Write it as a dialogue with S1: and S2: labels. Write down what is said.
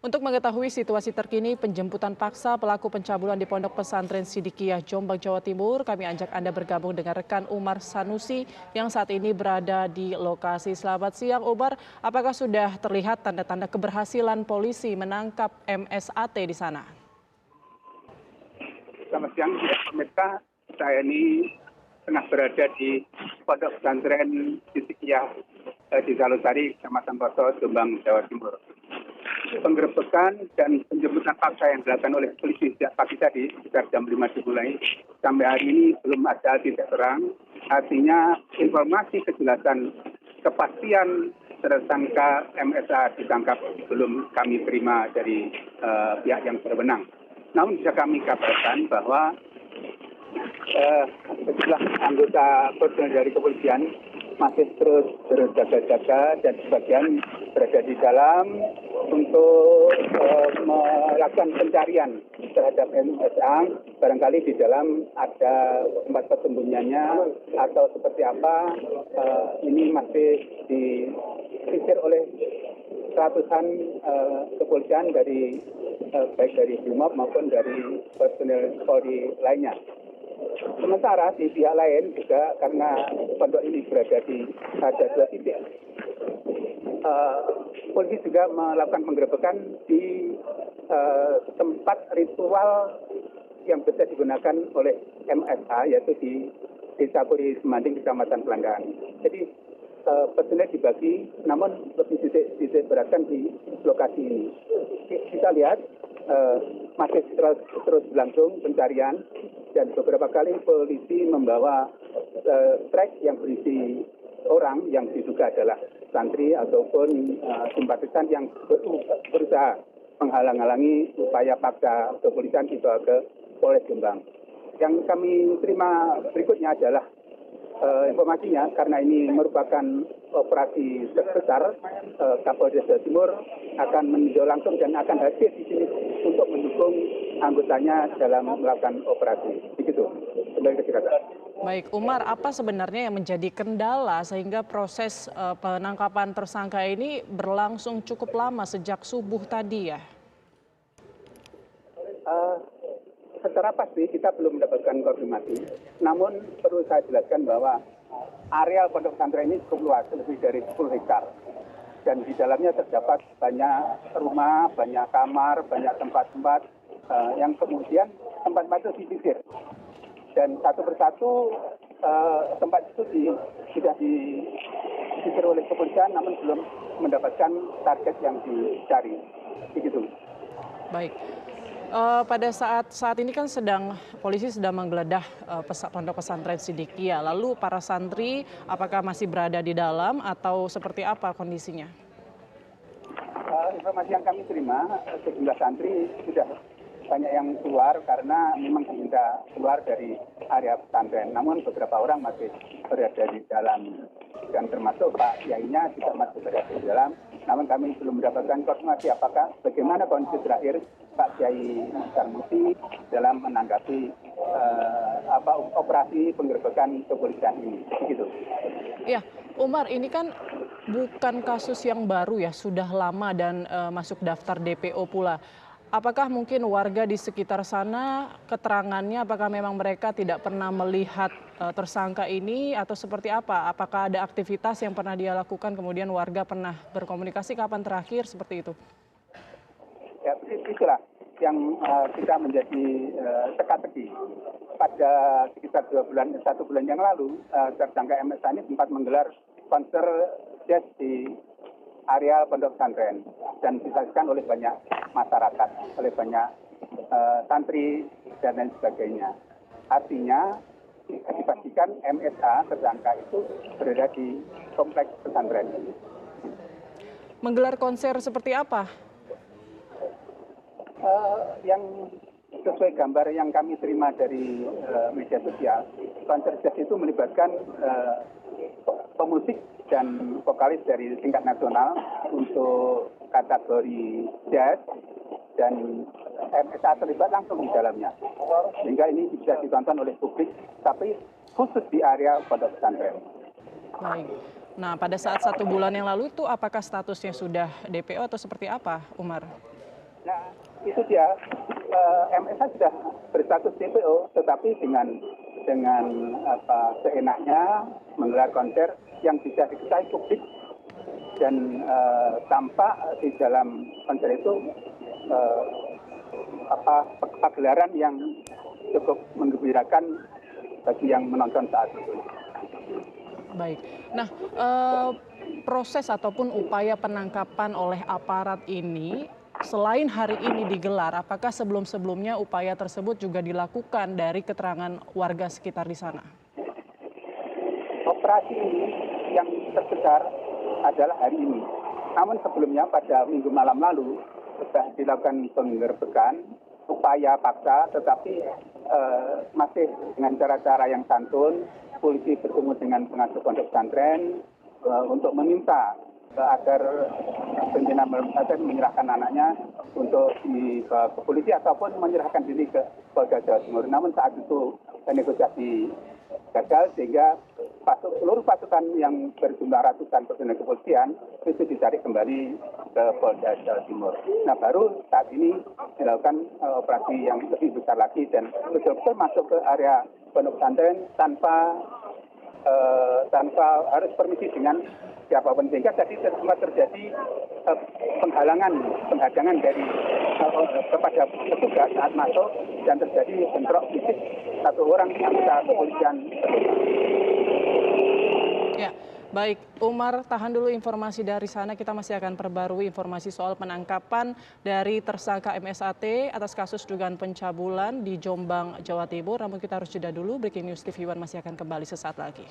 S1: Untuk mengetahui situasi terkini penjemputan paksa pelaku pencabulan di Pondok Pesantren Sidikiyah Jombang, Jawa Timur, kami ajak Anda bergabung dengan rekan Umar Sanusi yang saat ini berada di lokasi. Selamat siang Umar, apakah sudah terlihat tanda-tanda keberhasilan polisi menangkap MSAT di sana?
S2: Selamat siang, pemirsa. Saya ini tengah berada di Pondok Pesantren Sidikiyah di Salosari, Kecamatan Poso, Jombang, Jawa Timur. Penggerebekan dan penjemputan paksa yang dilakukan oleh polisi sejak pagi tadi, sekitar jam 5 dimulai, sampai hari ini belum ada titik terang. Artinya informasi kejelasan kepastian tersangka MSA ditangkap belum kami terima dari pihak yang berwenang. Namun bisa kami kabarkan bahwa sejumlah anggota personel dari kepolisian masih terus berjaga-jaga dan sebagian berada di dalam untuk melakukan pencarian terhadap MSA. Barangkali di dalam ada tempat persembunyiannya atau seperti apa, ini masih disisir oleh ratusan kepolisian dari baik dari Brimob maupun dari personel Polri lainnya. Sementara di pihak lain juga karena pondok ini berada di ada dua titik, polisi juga melakukan penggerebekan di tempat ritual yang bisa digunakan oleh MSA, yaitu di Desa Puri Semanding, Kecamatan Pelanggan. Jadi personel dibagi, namun lebih titik beratkan di lokasi ini. Kita lihat masih terus berlangsung pencarian dan beberapa kali polisi membawa trek yang berisi orang yang diduga adalah santri ataupun simpatisan yang berusaha menghalang-halangi upaya paksa kepolisian dibawa ke Polres Jombang. Yang kami terima berikutnya adalah informasinya, karena ini merupakan operasi terbesar, Kapolres Jawa Timur akan meninjau langsung dan akan hadir di sini untuk mendukung anggotanya dalam melakukan operasi. Begitu. Kembali ke Jakarta.
S1: Baik, Umar, apa sebenarnya yang menjadi kendala sehingga proses penangkapan tersangka ini berlangsung cukup lama sejak subuh tadi ya?
S2: Secara pasti kita belum mendapatkan konfirmasi. Namun perlu saya jelaskan bahwa areal pondok pesantren ini cukup luas, lebih dari 10 hektar. Dan di dalamnya terdapat banyak rumah, banyak kamar, banyak tempat-tempat yang kemudian tempat-tempat itu disisir. Dan satu persatu tempat itu sudah disisir oleh kepolisian, namun belum mendapatkan target yang dicari. Begitu.
S1: Baik. Pada saat ini kan polisi sedang menggeledah pondok pesantren Sidikiyah. Lalu para santri apakah masih berada di dalam atau seperti apa kondisinya?
S2: Informasi yang kami terima, sejumlah santri sudah banyak yang keluar karena memang diminta keluar dari area pesantren. Namun beberapa orang masih berada di dalam, dan termasuk Pak Kiainya juga masih berada di dalam. Namun kami belum mendapatkan konfirmasi apakah bagaimana kondisi terakhir Pak Kiai Sarmuti dalam menanggapi operasi penggerebekan kepolisian ini. Begitu.
S1: Ya, Umar, ini kan bukan kasus yang baru ya, sudah lama dan masuk daftar DPO pula. Apakah mungkin warga di sekitar sana keterangannya apakah memang mereka tidak pernah melihat tersangka ini atau seperti apa? Apakah ada aktivitas yang pernah dia lakukan kemudian warga pernah berkomunikasi kapan terakhir seperti itu?
S2: Ya, itulah yang kita menjadi teka-teki. Pada sekitar 1 bulan yang lalu, tersangka MSA ini sempat menggelar konser jazz di area pondok pesantren dan disaksikan oleh banyak masyarakat, oleh banyak santri dan lain sebagainya. Artinya dipastikan MSA tersangka itu berada di kompleks pesantren.
S1: Menggelar konser seperti apa?
S2: Yang sesuai gambar yang kami terima dari media sosial, konser jazz itu melibatkan pemusik dan vokalis dari tingkat nasional untuk kategori jazz, dan MSA terlibat langsung di dalamnya. Sehingga ini bisa ditonton oleh publik, tapi khusus di area pondok pesantren.
S1: Baik. Nah, pada saat 1 bulan yang lalu itu apakah statusnya sudah DPO atau seperti apa, Umar?
S2: Nah, itu dia, MSA sudah berstatus DPO, tetapi dengan seenaknya menggelar konser yang bisa diketahui publik dan tampak di dalam konser itu eh, pagelaran yang cukup menggembirakan bagi yang menonton saat itu.
S1: Baik. Nah, proses ataupun upaya penangkapan oleh aparat ini selain hari ini digelar, apakah sebelum-sebelumnya upaya tersebut juga dilakukan dari keterangan warga sekitar di sana?
S2: Operasi ini yang terbesar adalah hari ini. Namun sebelumnya pada minggu malam lalu sudah dilakukan penggerbekan, upaya paksa, tetapi masih dengan cara-cara yang santun. Polisi bertemu dengan pengasuh pondok pesantren untuk meminta agar pimpinan menyerahkan anaknya untuk ke polisi ataupun menyerahkan diri ke Polda Jawa Timur. Namun saat itu negosiasi gagal sehingga seluruh pasukan yang berjumlah ratusan personel kepolisian itu ditarik kembali ke Polda Jawa Timur. Nah, baru saat ini dilakukan operasi yang lebih besar lagi dan betul-betul masuk ke area pondok pesantren tanpa harus permisi dengan siapapun, sehingga tadi sempat terjadi penghadangan dari kepada petugas saat masuk dan terjadi bentrok fisik satu orang anggota kepolisian.
S1: Ya, baik. Umar, tahan dulu informasi dari sana. Kita masih akan perbarui informasi soal penangkapan dari tersangka MSAT atas kasus dugaan pencabulan di Jombang, Jawa Timur. Namun kita harus jeda dulu. Breaking News TV One masih akan kembali sesaat lagi.